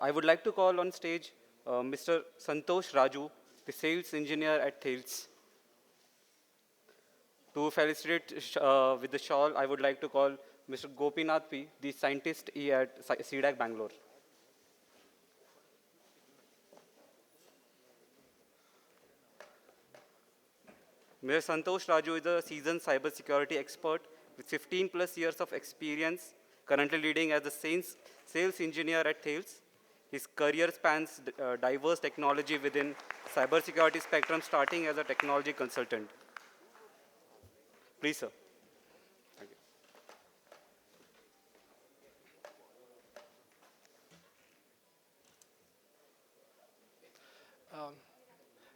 I would like to call on stage Mr. Santhosh Raju, the sales engineer at Thales. To felicitate with the shawl, I would like to call Mr. Gopinath P, the scientist E at CDAC Bangalore. Mr. Santosh Raju is a seasoned cybersecurity expert with 15 plus years of experience, currently leading as a sales engineer at Thales. His career spans diverse technology within cybersecurity spectrum, starting as a technology consultant. Please, sir. Thank you. Um,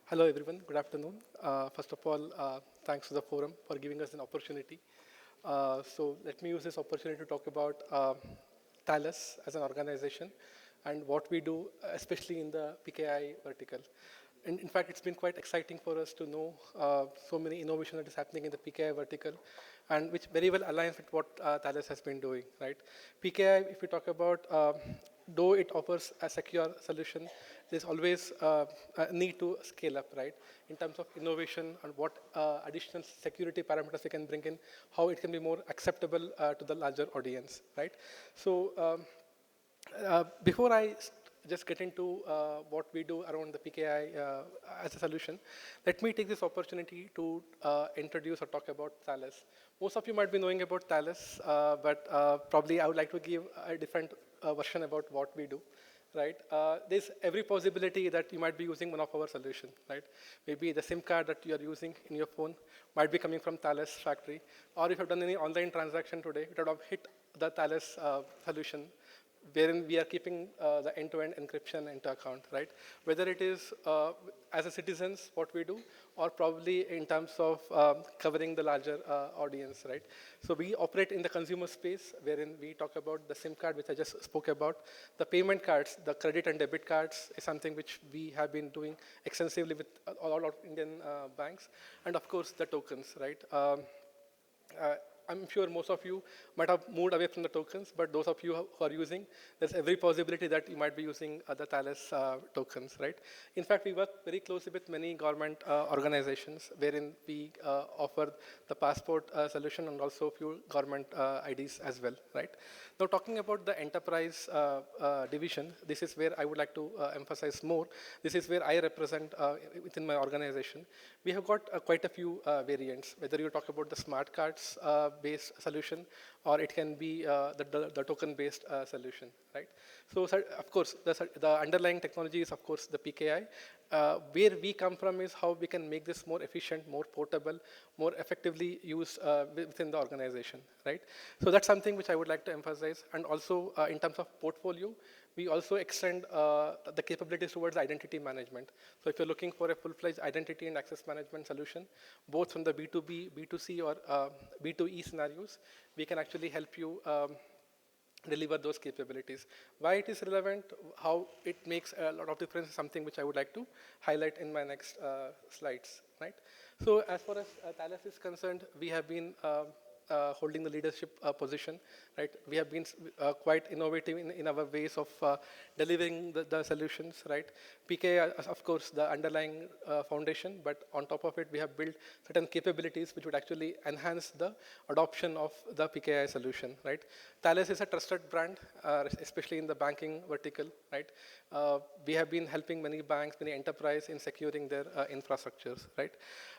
Hello, everyone. Good afternoon. First of all, thanks to the forum for giving us an opportunity. So let me use this opportunity to talk about Thales as an organization and what we do, especially in the PKI vertical. In fact, it's been quite exciting for us to know so many innovation that is happening in the PKI vertical, and which very well aligns with what Thales has been doing, right? PKI, if we talk about, though it offers a secure solution, there's always a need to scale up, right? In terms of innovation and what additional security parameters we can bring in, how it can be more acceptable to the larger audience, right? So before I just get into what we do around the PKI as a solution, let me take this opportunity to introduce or talk about Thales. Most of you might be knowing about Thales, but probably I would like to give a different version about what we do. Right? There's every possibility that you might be using one of our solutions, right? Maybe the SIM card that you are using in your phone might be coming from Thales factory, or if you've done any online transaction today, it would have hit the Thales solution, wherein we are keeping the end-to-end encryption into account, right? Whether it is as a citizens, what we do, or probably in terms of covering the larger audience, right? So we operate in the consumer space, wherein we talk about the SIM card, which I just spoke about. The payment cards, the credit and debit cards is something which we have been doing extensively with all of Indian banks. And of course, the tokens, right? Uh, I'm sure most of you might have moved away from the tokens, but those of you who are using, there's every possibility that you might be using the Thales tokens, right? In fact, we work very closely with many government organizations, wherein we offer the passport solution and also a few government IDs as well, right? Now, talking about the enterprise division, this is where I would like to emphasize more. This is where I represent within my organization. We have got quite a few variants, whether you talk about the smart cards based solution, or it can be the token based solution, right? So of course, the underlying technology is of course the PKI. Where we come from is how we can make this more efficient, more portable, more effectively used within the organization, right? So that's something which I would like to emphasize. And also in terms of portfolio, we also extend the capabilities towards identity management. So if you're looking for a full-fledged identity and access management solution, both from the B2B, B2C, or B2E scenarios, we can actually help you deliver those capabilities. Why it is relevant, how it makes a lot of difference is something which I would like to highlight in my next slides, right? So as far as Thales is concerned, we have been holding the leadership position, right? We have been quite innovative in our ways of delivering the solutions, right? PKI, of course, the underlying foundation, but on top of it, we have built certain capabilities which would actually enhance the adoption of the PKI solution, right? Thales is a trusted brand, especially in the banking vertical, right? We have been helping many banks, many enterprises in securing their infrastructures, right?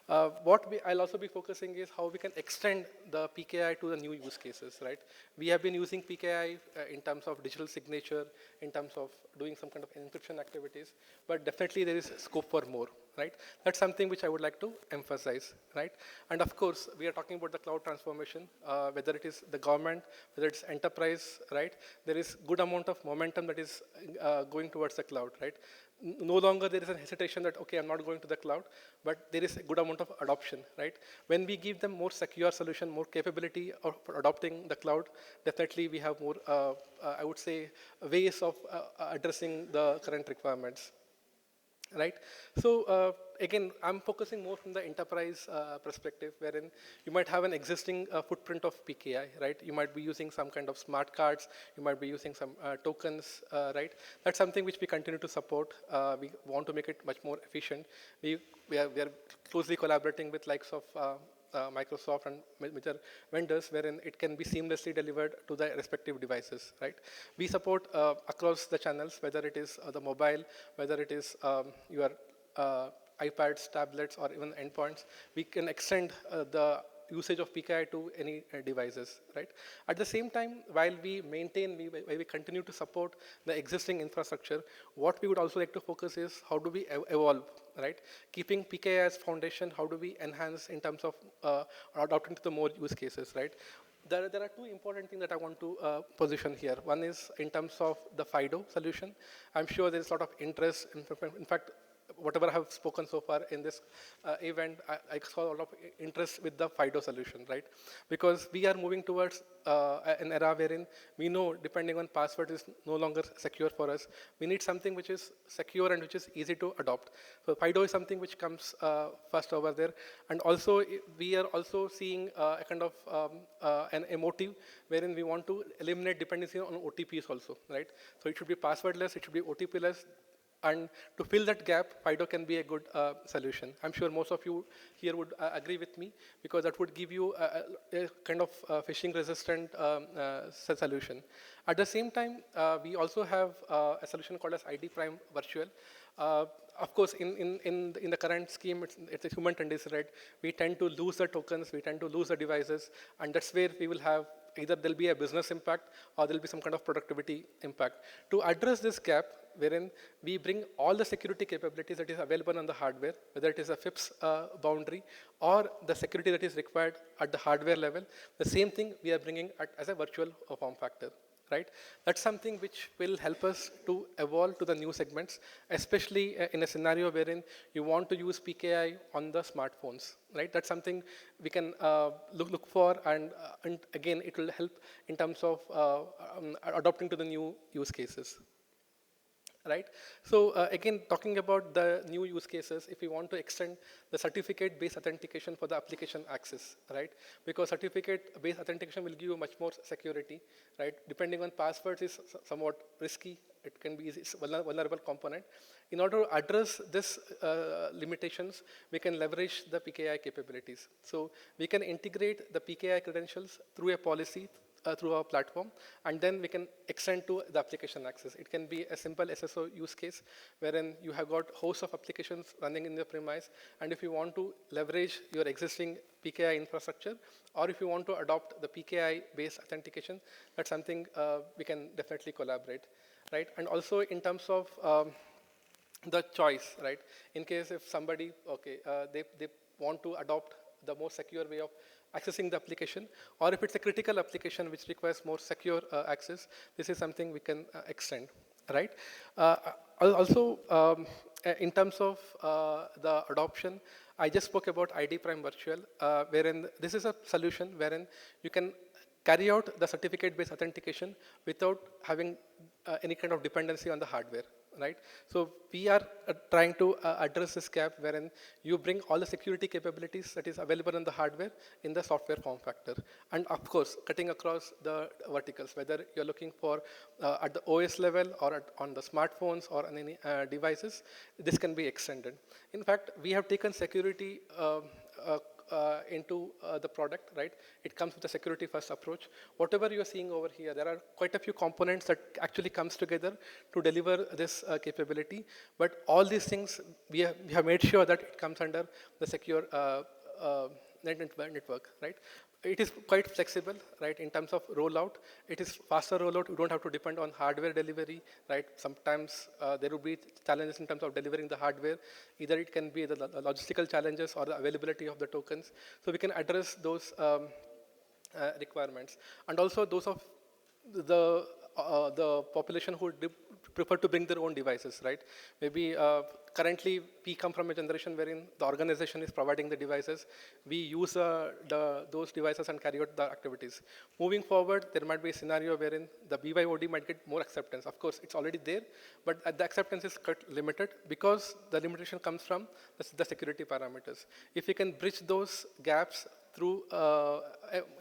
I'll also be focusing is how we can extend the PKI to the new use cases, right? We have been using PKI in terms of digital signature, in terms of doing some kind of encryption activities, but definitely there is scope for more, right? That's something which I would like to emphasize, right? And of course, we are talking about the cloud transformation, whether it is the government, whether it's enterprise, right? There is good amount of momentum that is going towards the cloud, right? No longer there is a hesitation that, okay, I'm not going to the cloud, but there is a good amount of adoption, right? When we give them more secure solution, more capability of adopting the cloud, definitely we have more, I would say, ways of addressing the current requirements. right? So again, I'm focusing more from the enterprise perspective, wherein you might have an existing footprint of PKI, right? You might be using some kind of smart cards, you might be using some tokens, right? That's something which we continue to support. We want to make it much more efficient. We are closely collaborating with likes of Microsoft and major vendors, wherein it can be seamlessly delivered to the respective devices, right? We support across the channels, whether it is the mobile, whether it is your iPads, tablets, or even endpoints. We can extend the usage of PKI to any devices, right? At the same time, while while we continue to support the existing infrastructure, what we would also like to focus is how do we evolve, right? Keeping PKI as foundation, how do we enhance in terms of adopting to the more use cases, right? There are two important things that I want to position here. One is in terms of the FIDO solution. I'm sure there's a lot of interest. In fact, whatever I have spoken so far in this event, I saw a lot of interest with the FIDO solution, right? Because we are moving towards an era wherein we know, depending on password, is no longer secure for us. We need something which is secure and which is easy to adopt. So FIDO is something which comes first over there. And also, we are also seeing a kind of a motive wherein we want to eliminate dependency on OTPs also, right? So it should be passwordless, it should be OTP-less, and to fill that gap, FIDO can be a good solution. I'm sure most of you here would agree with me, because that would give you a kind of phishing-resistant solution. At the same time, we also have a solution called as ID Prime Virtual. Of course, in the current scheme, it's a human tendency, right? We tend to lose the tokens, we tend to lose the devices, and that's where we will have either there'll be a business impact or there'll be some kind of productivity impact. To address this gap, wherein we bring all the security capabilities that is available on the hardware, whether it is a FIPS boundary or the security that is required at the hardware level, the same thing we are bringing as a virtual form factor, right? That's something which will help us to evolve to the new segments, especially in a scenario wherein you want to use PKI on the smartphones, right? That's something we can look for, and again, it will help in terms of adopting to the new use cases. Right? So again, talking about the new use cases, if we want to extend the certificate-based authentication for the application access, right? Because certificate-based authentication will give you much more security, right? Depending on passwords is somewhat risky. It can be it's vulnerable component. In order to address this limitations, we can leverage the PKI capabilities. So we can integrate the PKI credentials through a policy through our platform, and then we can extend to the application access. It can be a simple SSO use case wherein you have got hosts of applications running in your premise, and if you want to leverage your existing PKI infrastructure, or if you want to adopt the PKI-based authentication, that's something we can definitely collaborate, right? And also in terms of the choice, right? In case if somebody, okay, they want to adopt the most secure way of accessing the application, or if it's a critical application which requires more secure access, this is something we can extend, right? Also, in terms of the adoption, I just spoke about ID Prime Virtual, wherein this is a solution wherein you can carry out the certificate-based authentication without having any kind of dependency on the hardware, right? So we are trying to address this gap wherein you bring all the security capabilities that is available in the hardware in the software form factor. And of course, cutting across the verticals, whether you're looking for at the OS level or on the smartphones or on any devices, this can be extended. In fact, we have taken security into the product, right? It comes with a security first approach. Whatever you're seeing over here, there are quite a few components that actually comes together to deliver this capability. But all these things, we have made sure that it comes under the secure network, right? It is quite flexible, right, in terms of rollout. It is faster rollout. You don't have to depend on hardware delivery, right? Sometimes there will be challenges in terms of delivering the hardware. Either it can be the logistical challenges or the availability of the tokens. So we can address those requirements. And also those of the the population who prefer to bring their own devices, right? Maybe currently we come from a generation wherein the organization is providing the devices. We use those devices and carry out the activities. Moving forward, there might be a scenario wherein the BYOD might get more acceptance. Of course, it's already there, but the acceptance is limited because the limitation comes from the security parameters. If we can bridge those gaps through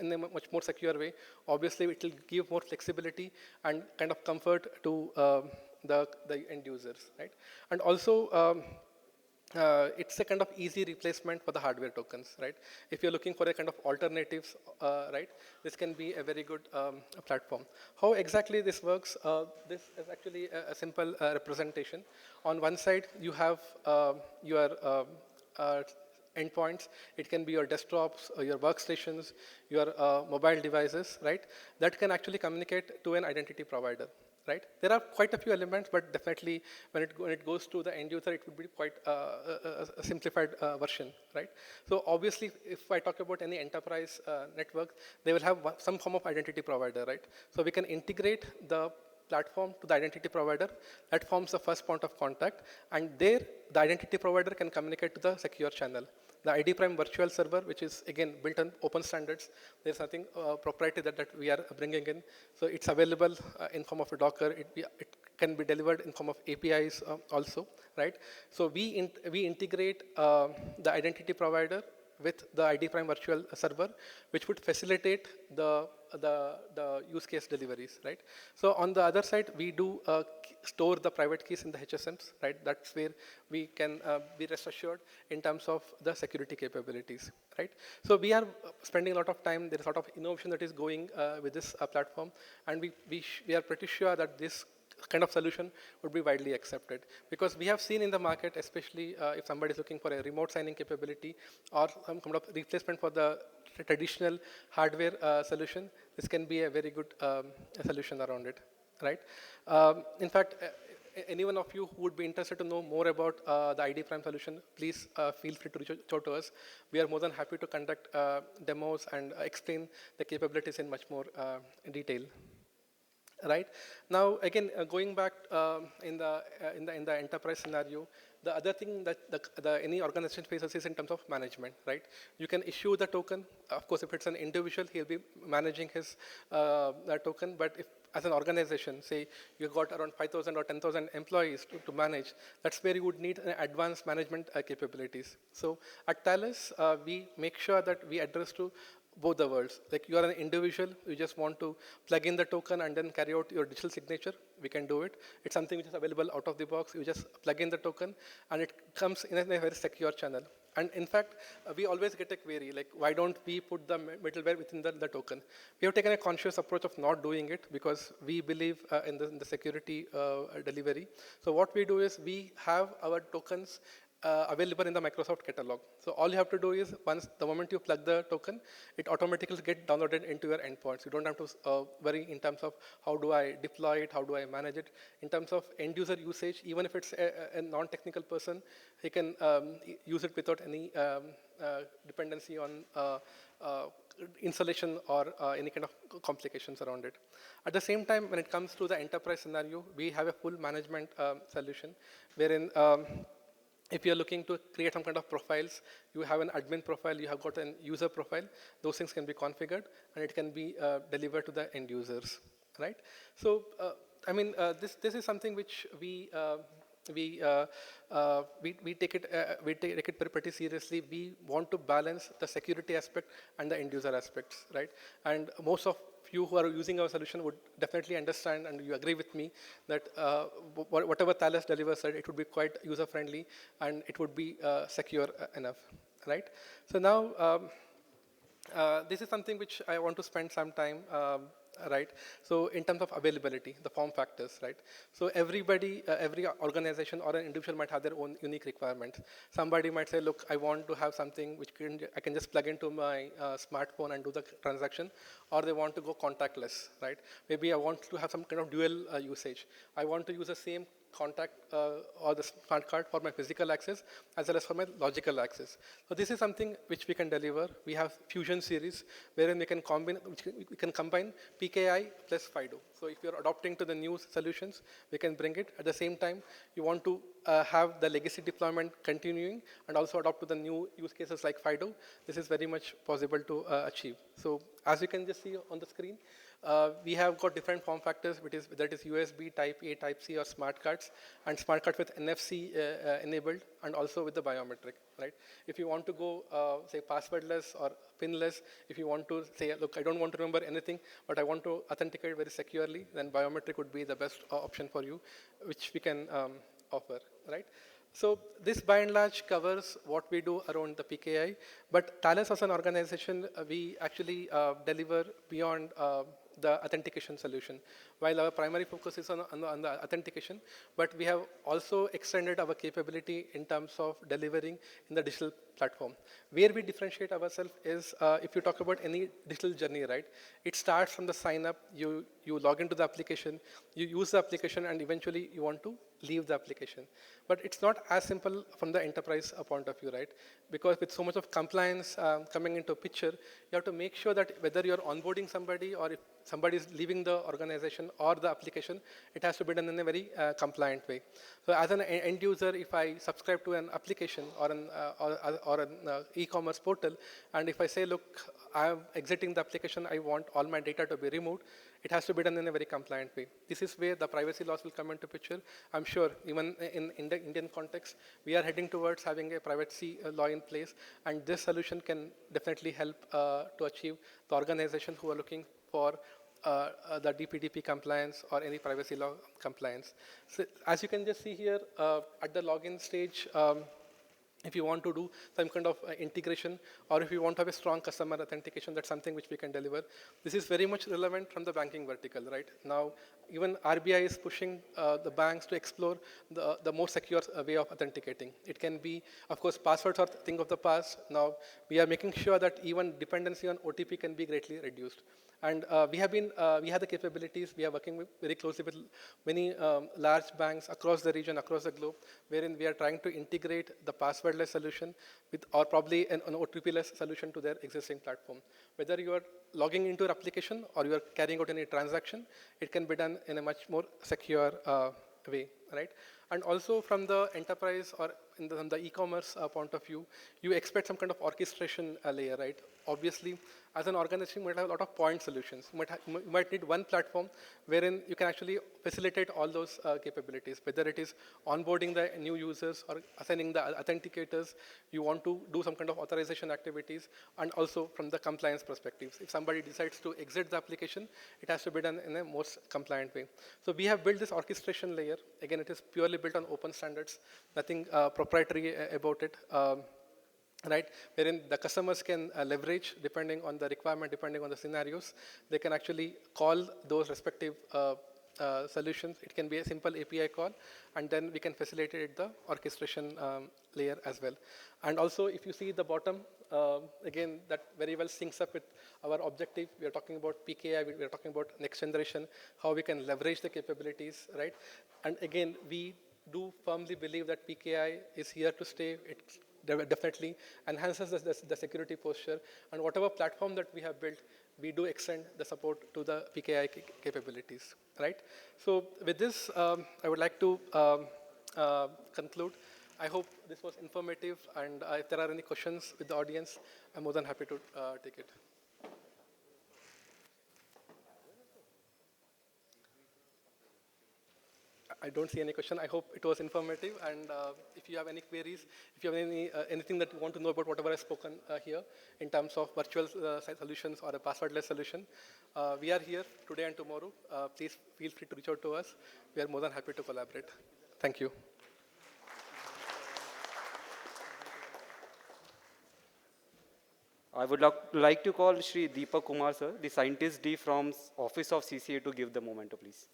in a much more secure way, obviously it will give more flexibility and kind of comfort to the end users, right? And also, it's a kind of easy replacement for the hardware tokens, right? If you're looking for a kind of alternatives, right, this can be a very good platform. How exactly this works? This is actually a simple representation. On one side, you have your endpoints. It can be your desktops, or your workstations, your mobile devices, right? That can actually communicate to an identity provider, right? There are quite a few elements, but definitely when it goes to the end user, it would be quite a simplified version, right? So obviously, if I talk about any enterprise network, they will have some form of identity provider, right? So we can integrate the platform to the identity provider. That forms the first point of contact, and there the identity provider can communicate to the secure channel. The ID Prime virtual server, which is again built on open standards, there's nothing proprietary that we are bringing in. So it's available in form of a Docker. It can be delivered in form of APIs also, right? So we integrate the identity provider with the ID Prime virtual server, which would facilitate the use case deliveries, right? So on the other side, we do store the private keys in the HSMs, right? That's where we can be rest assured in terms of the security capabilities, right? So we are spending a lot of time. There is a lot of innovation that is going with this platform, and we are pretty sure that this kind of solution would be widely accepted, because we have seen in the market, especially if somebody is looking for a remote signing capability or some kind of replacement for the traditional hardware solution, this can be a very good solution around it, right? In fact, any one of you who would be interested to know more about the ID Prime solution, please feel free to reach out to us. We are more than happy to conduct demos and explain the capabilities in much more detail. Right now, again, going back in the enterprise scenario, the other thing that any organization faces is in terms of management, right? You can issue the token. Of course, if it's an individual, he'll be managing his that token. But if as an organization, say you got around 5,000 or 10,000 employees to manage, that's where you would need advanced management capabilities. So at Thales, we make sure that we address to both the worlds. Like you are an individual, you just want to plug in the token and then carry out your digital signature, we can do it. It's something which is available out of the box. You just plug in the token and it comes in a very secure channel. And in fact, we always get a query, like why don't we put the middleware within the token? We have taken a conscious approach of not doing it because we believe in the security delivery. So what we do is we have our tokens available in the Microsoft catalog. So all you have to do is the moment you plug the token, it automatically gets downloaded into your endpoints. You don't have to worry in terms of how do I deploy it, how do I manage it. In terms of end user usage, even if it's a non-technical person, he can use it without any dependency on installation or any kind of complications around it. At the same time, when it comes to the enterprise scenario, we have a full management solution wherein if you're looking to create some kind of profiles, you have an admin profile, you have got an user profile, those things can be configured and it can be delivered to the end users, right? So, I mean, this is something which we take it pretty seriously. We want to balance the security aspect and the end user aspects, right? And most of you who are using our solution would definitely understand, and you agree with me that whatever Thales delivers, it would be quite user friendly and it would be secure enough, right? So now this is something which I want to spend some time. Right. So in terms of availability, the form factors, right? So everybody, every organization or an individual might have their own unique requirements. Somebody might say, look, I want to have something which I can just plug into my smartphone and do the transaction, or they want to go contactless, right? Maybe I want to have some kind of dual usage. I want to use the same contact or the smart card for my physical access as well as for my logical access. So this is something which we can deliver. We have Fusion series wherein we can combine PKI plus FIDO. So if you're adopting to the new solutions, we can bring it. At the same time, you want to have the legacy deployment continuing and also adopt to the new use cases like FIDO. This is very much possible to achieve. So as you can just see on the screen, we have got different form factors, whether it is USB, Type A, Type C, or smart cards, and smart cards with NFC enabled, and also with the biometric, right? If you want to go, say, passwordless or pinless, if you want to say, look, I don't want to remember anything, but I want to authenticate very securely, then biometric would be the best option for you, which we can offer, right? So this by and large covers what we do around the PKI, but Thales as an organization, we actually deliver beyond the authentication solution. While our primary focus is on the authentication, but we have also extended our capability in terms of delivering in the digital platform. Where we differentiate ourselves is if you talk about any digital journey, right? It starts from the sign up, you log into the application, you use the application, and eventually you want to leave the application. But it's not as simple from the enterprise point of view, right? Because with so much of compliance coming into picture, you have to make sure that whether you're onboarding somebody or if somebody is leaving the organization or the application, it has to be done in a very compliant way. So as an end user, if I subscribe to an application or an e-commerce portal, and if I say, look, I'm exiting the application, I want all my data to be removed, it has to be done in a very compliant way. This is where the privacy laws will come into picture. I'm sure even in the Indian context, we are heading towards having a privacy law in place, and this solution can definitely help to achieve the organization who are looking for the DPDP compliance or any privacy law compliance. So as you can just see here, at the login stage, if you want to do some kind of integration, or if you want to have a strong customer authentication, that's something which we can deliver. This is very much relevant from the banking vertical, right? Now, even RBI is pushing the banks to explore the more secure way of authenticating. It can be, of course, passwords are a thing of the past. Now, we are making sure that even dependency on OTP can be greatly reduced. And we have the capabilities. We are working very closely with many large banks across the region, across the globe, wherein we are trying to integrate the passwordless solution with, or probably an OTP-less solution to their existing platform. Whether you are logging into your application or you are carrying out any transaction, it can be done in a much more secure way, right? And also from the enterprise or from the e-commerce point of view, you expect some kind of orchestration layer, right? Obviously, as an organization, you might have a lot of point solutions. You might need one platform wherein you can actually facilitate all those capabilities, whether it is onboarding the new users or assigning the authenticators. You want to do some kind of authorization activities, and also from the compliance perspectives. If somebody decides to exit the application, it has to be done in a most compliant way. So we have built this orchestration layer. Again, it is purely built on open standards, nothing proprietary about it. Right, wherein the customers can leverage depending on the requirement, depending on the scenarios. They can actually call those respective solutions. It can be a simple API call, and then we can facilitate the orchestration layer as well. And also, if you see the bottom, again, that very well syncs up with our objective. We are talking about PKI, we are talking about next generation, how we can leverage the capabilities, right? And again, we do firmly believe that PKI is here to stay. It definitely enhances the security posture, and whatever platform that we have built, we do extend the support to the PKI capabilities, right? So with this, I would like to conclude. I hope this was informative, and if there are any questions with the audience, I'm more than happy to take it. I don't see any question. I hope it was informative. And if you have any queries, if you have anything that you want to know about whatever I've spoken here in terms of virtual solutions or a passwordless solution, we are here today and tomorrow. Please feel free to reach out to us. We are more than happy to collaborate. Thank you. I would like to call Shri Deepak Kumar, sir, the scientist D from Office of CCA, to give the memento, please.